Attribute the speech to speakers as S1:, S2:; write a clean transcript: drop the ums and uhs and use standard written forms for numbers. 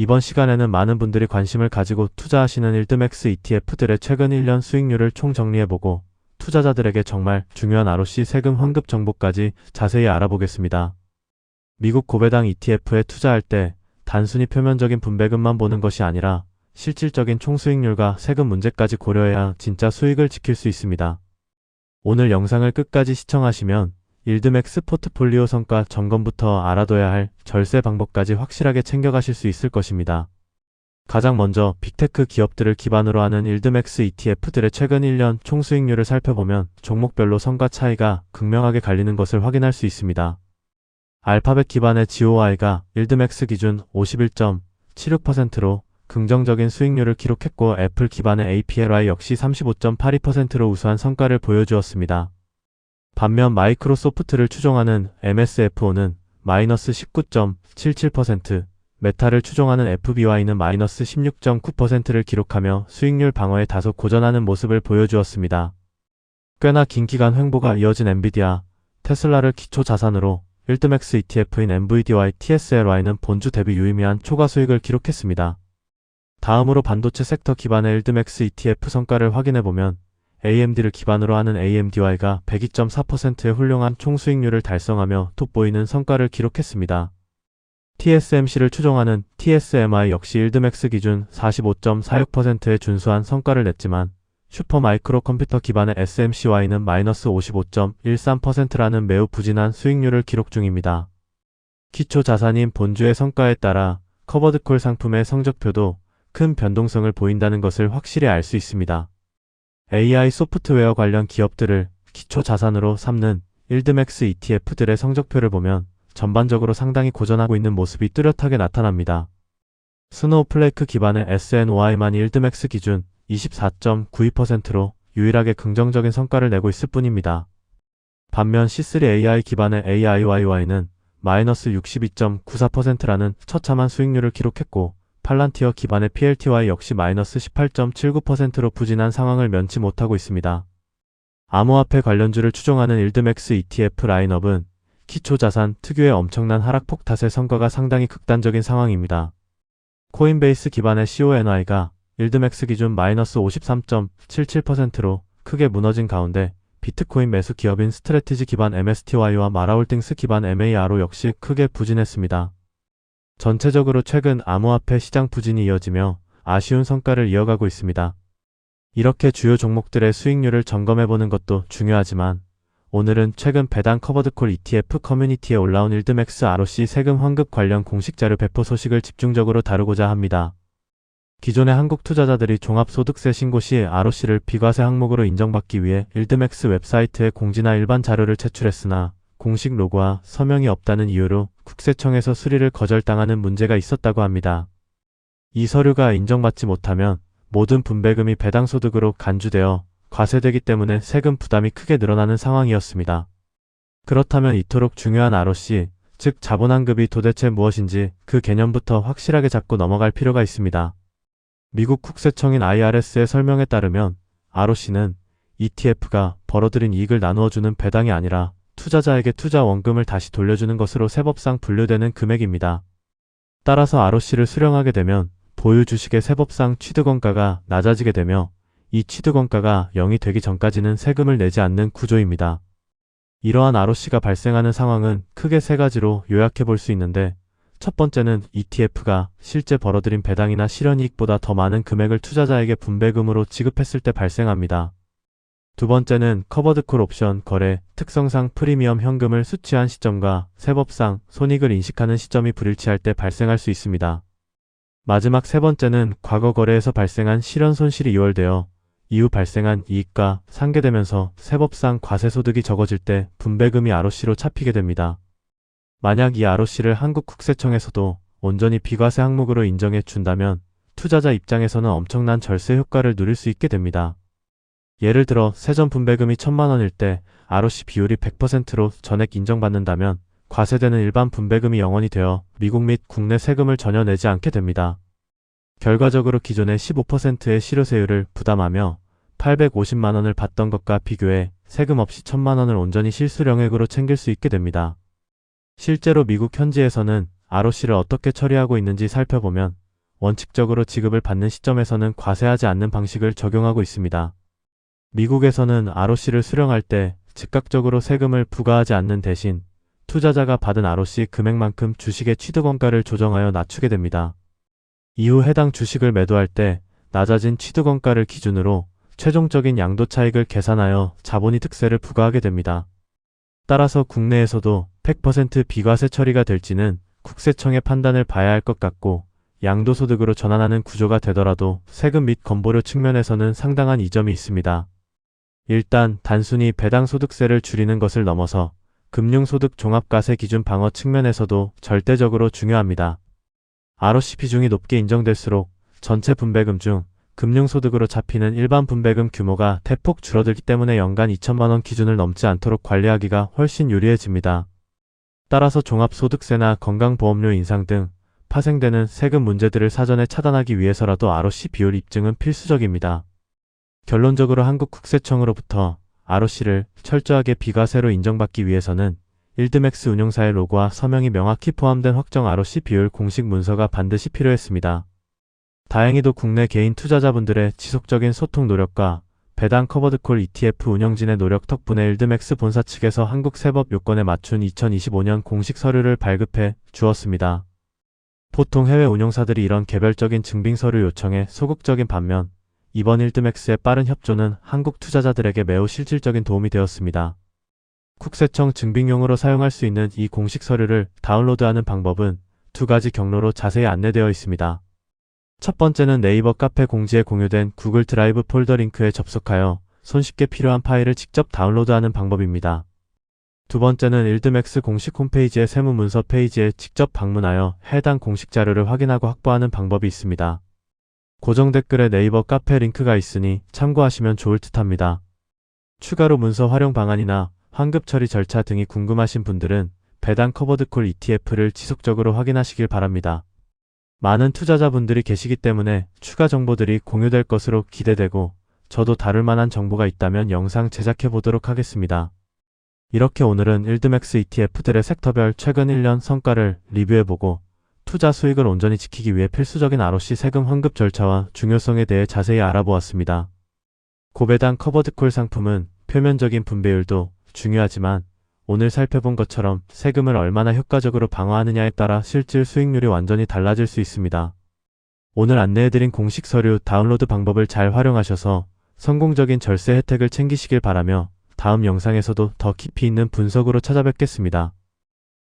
S1: 이번 시간에는 많은 분들이 관심을 가지고 투자하시는 일드맥스 ETF들의 최근 1년 수익률을 총 정리해보고 투자자들에게 정말 중요한 ROC 세금 환급 정보까지 자세히 알아보겠습니다. 미국 고배당 ETF에 투자할 때 단순히 표면적인 분배금만 보는 것이 아니라 실질적인 총수익률과 세금 문제까지 고려해야 진짜 수익을 지킬 수 있습니다. 오늘 영상을 끝까지 시청하시면 일드맥스 포트폴리오 성과 점검부터 알아둬야 할 절세 방법까지 확실하게 챙겨가실 수 있을 것입니다. 가장 먼저 빅테크 기업들을 기반으로 하는 일드맥스 ETF들의 최근 1년 총수익률을 살펴보면 종목별로 성과 차이가 극명하게 갈리는 것을 확인할 수 있습니다. 알파벳 기반의 GOI가 일드맥스 기준 51.76%로 긍정적인 수익률을 기록했고 애플 기반의 APLI 역시 35.82%로 우수한 성과를 보여주었습니다. 반면 마이크로소프트를 추종하는 MSFO는 마이너스 19.77%, 메타를 추종하는 FBY는 마이너스 16.9%를 기록하며 수익률 방어에 다소 고전하는 모습을 보여주었습니다. 꽤나 긴 기간 횡보가 이어진 엔비디아, 테슬라를 기초 자산으로 일드맥스 ETF인 NVDY, TSLY는 본주 대비 유의미한 초과 수익을 기록했습니다. 다음으로 반도체 섹터 기반의 일드맥스 ETF 성과를 확인해보면 AMD를 기반으로 하는 AMDY가 102.4%의 훌륭한 총수익률을 달성하며 돋보이는 성과를 기록했습니다. TSMC를 추종하는 TSMI 역시 일드맥스 기준 45.46%의 준수한 성과를 냈지만 슈퍼마이크로 컴퓨터 기반의 SMCY는 마이너스 55.13%라는 매우 부진한 수익률을 기록 중입니다. 기초 자산인 본주의 성과에 따라 커버드콜 상품의 성적표도 큰 변동성을 보인다는 것을 확실히 알 수 있습니다. AI 소프트웨어 관련 기업들을 기초 자산으로 삼는 일드맥스 ETF들의 성적표를 보면 전반적으로 상당히 고전하고 있는 모습이 뚜렷하게 나타납니다. 스노우플레이크 기반의 SNOI만 일드맥스 기준 24.92%로 유일하게 긍정적인 성과를 내고 있을 뿐입니다. 반면 C3AI 기반의 AIYY는 마이너스 62.94%라는 처참한 수익률을 기록했고 팔란티어 기반의 PLTY 역시 마이너스 18.79%로 부진한 상황을 면치 못하고 있습니다. 암호화폐 관련주를 추종하는 일드맥스 ETF 라인업은 기초자산 특유의 엄청난 하락폭 탓에 성과가 상당히 극단적인 상황입니다. 코인베이스 기반의 CONY가 일드맥스 기준 마이너스 53.77%로 크게 무너진 가운데 비트코인 매수 기업인 스트래티지 기반 MSTY와 마라홀딩스 기반 MARO 역시 크게 부진했습니다. 전체적으로 최근 암호화폐 시장 부진이 이어지며 아쉬운 성과를 이어가고 있습니다. 이렇게 주요 종목들의 수익률을 점검해보는 것도 중요하지만 오늘은 최근 배당 커버드콜 ETF 커뮤니티에 올라온 일드맥스 ROC 세금 환급 관련 공식 자료 배포 소식을 집중적으로 다루고자 합니다. 기존의 한국 투자자들이 종합소득세 신고 시 ROC를 비과세 항목으로 인정받기 위해 일드맥스 웹사이트에 공지나 일반 자료를 제출했으나 공식 로고와 서명이 없다는 이유로 국세청에서 수리를 거절당하는 문제가 있었다고 합니다. 이 서류가 인정받지 못하면 모든 분배금이 배당소득으로 간주되어 과세되기 때문에 세금 부담이 크게 늘어나는 상황이었습니다. 그렇다면 이토록 중요한 ROC, 즉 자본환급이 도대체 무엇인지 그 개념부터 확실하게 잡고 넘어갈 필요가 있습니다. 미국 국세청인 IRS의 설명에 따르면 ROC는 ETF가 벌어들인 이익을 나누어주는 배당이 아니라 투자자에게 투자 원금을 다시 돌려주는 것으로 세법상 분류되는 금액입니다. 따라서 ROC를 수령하게 되면 보유 주식의 세법상 취득원가가 낮아지게 되며 이 취득원가가 0이 되기 전까지는 세금을 내지 않는 구조입니다. 이러한 ROC가 발생하는 상황은 크게 세 가지로 요약해 볼 수 있는데 첫 번째는 ETF가 실제 벌어들인 배당이나 실현이익보다 더 많은 금액을 투자자에게 분배금으로 지급했을 때 발생합니다. 두 번째는 커버드콜 옵션 거래, 특성상 프리미엄 현금을 수취한 시점과 세법상 손익을 인식하는 시점이 불일치할 때 발생할 수 있습니다. 마지막 세 번째는 과거 거래에서 발생한 실현 손실이 이월되어 이후 발생한 이익과 상계되면서 세법상 과세소득이 적어질 때 분배금이 ROC로 잡히게 됩니다. 만약 이 ROC를 한국 국세청에서도 온전히 비과세 항목으로 인정해 준다면 투자자 입장에서는 엄청난 절세 효과를 누릴 수 있게 됩니다. 예를 들어 세전 분배금이 1000만 원일 때 ROC 비율이 100%로 전액 인정받는다면 과세되는 일반 분배금이 0원이 되어 미국 및 국내 세금을 전혀 내지 않게 됩니다. 결과적으로 기존의 15%의 실효세율을 부담하며 850만 원을 받던 것과 비교해 세금 없이 1000만 원을 온전히 실수령액으로 챙길 수 있게 됩니다. 실제로 미국 현지에서는 ROC를 어떻게 처리하고 있는지 살펴보면 원칙적으로 지급을 받는 시점에서는 과세하지 않는 방식을 적용하고 있습니다. 미국에서는 ROC를 수령할 때 즉각적으로 세금을 부과하지 않는 대신 투자자가 받은 ROC 금액만큼 주식의 취득원가를 조정하여 낮추게 됩니다. 이후 해당 주식을 매도할 때 낮아진 취득원가를 기준으로 최종적인 양도 차익을 계산하여 자본이득세를 부과하게 됩니다. 따라서 국내에서도 100% 비과세 처리가 될지는 국세청의 판단을 봐야 할 것 같고, 양도소득으로 전환하는 구조가 되더라도 세금 및 건보료 측면에서는 상당한 이점이 있습니다. 일단 단순히 배당 소득세를 줄이는 것을 넘어서 금융소득 종합과세 기준 방어 측면에서도 절대적으로 중요합니다. ROC 비중이 높게 인정될수록 전체 분배금 중 금융소득으로 잡히는 일반 분배금 규모가 대폭 줄어들기 때문에 연간 2천만 원 기준을 넘지 않도록 관리하기가 훨씬 유리해집니다. 따라서 종합소득세나 건강보험료 인상 등 파생되는 세금 문제들을 사전에 차단하기 위해서라도 ROC 비율 입증은 필수적입니다. 결론적으로 한국 국세청으로부터 ROC를 철저하게 비과세로 인정받기 위해서는 일드맥스 운용사의 로고와 서명이 명확히 포함된 확정 ROC 비율 공식 문서가 반드시 필요했습니다. 다행히도 국내 개인 투자자분들의 지속적인 소통 노력과 배당 커버드콜 ETF 운영진의 노력 덕분에 일드맥스 본사 측에서 한국 세법 요건에 맞춘 2025년 공식 서류를 발급해 주었습니다. 보통 해외 운용사들이 이런 개별적인 증빙 서류 요청에 소극적인 반면 이번 일드맥스의 빠른 협조는 한국 투자자들에게 매우 실질적인 도움이 되었습니다. 국세청 증빙용으로 사용할 수 있는 이 공식 서류를 다운로드하는 방법은 두 가지 경로로 자세히 안내되어 있습니다. 첫 번째는 네이버 카페 공지에 공유된 구글 드라이브 폴더 링크에 접속하여 손쉽게 필요한 파일을 직접 다운로드하는 방법입니다. 두 번째는 일드맥스 공식 홈페이지의 세무문서 페이지에 직접 방문하여 해당 공식 자료를 확인하고 확보하는 방법이 있습니다. 고정 댓글에 네이버 카페 링크가 있으니 참고하시면 좋을 듯합니다. 추가로 문서 활용 방안이나 환급 처리 절차 등이 궁금하신 분들은 배당 커버드콜 ETF를 지속적으로 확인하시길 바랍니다. 많은 투자자분들이 계시기 때문에 추가 정보들이 공유될 것으로 기대되고, 저도 다룰 만한 정보가 있다면 영상 제작해 보도록 하겠습니다. 이렇게 오늘은 일드맥스 ETF들의 섹터별 최근 1년 성과를 리뷰해보고 투자 수익을 온전히 지키기 위해 필수적인 ROC 세금 환급 절차와 중요성에 대해 자세히 알아보았습니다. 고배당 커버드콜 상품은 표면적인 분배율도 중요하지만 오늘 살펴본 것처럼 세금을 얼마나 효과적으로 방어하느냐에 따라 실질 수익률이 완전히 달라질 수 있습니다. 오늘 안내해드린 공식 서류 다운로드 방법을 잘 활용하셔서 성공적인 절세 혜택을 챙기시길 바라며 다음 영상에서도 더 깊이 있는 분석으로 찾아뵙겠습니다.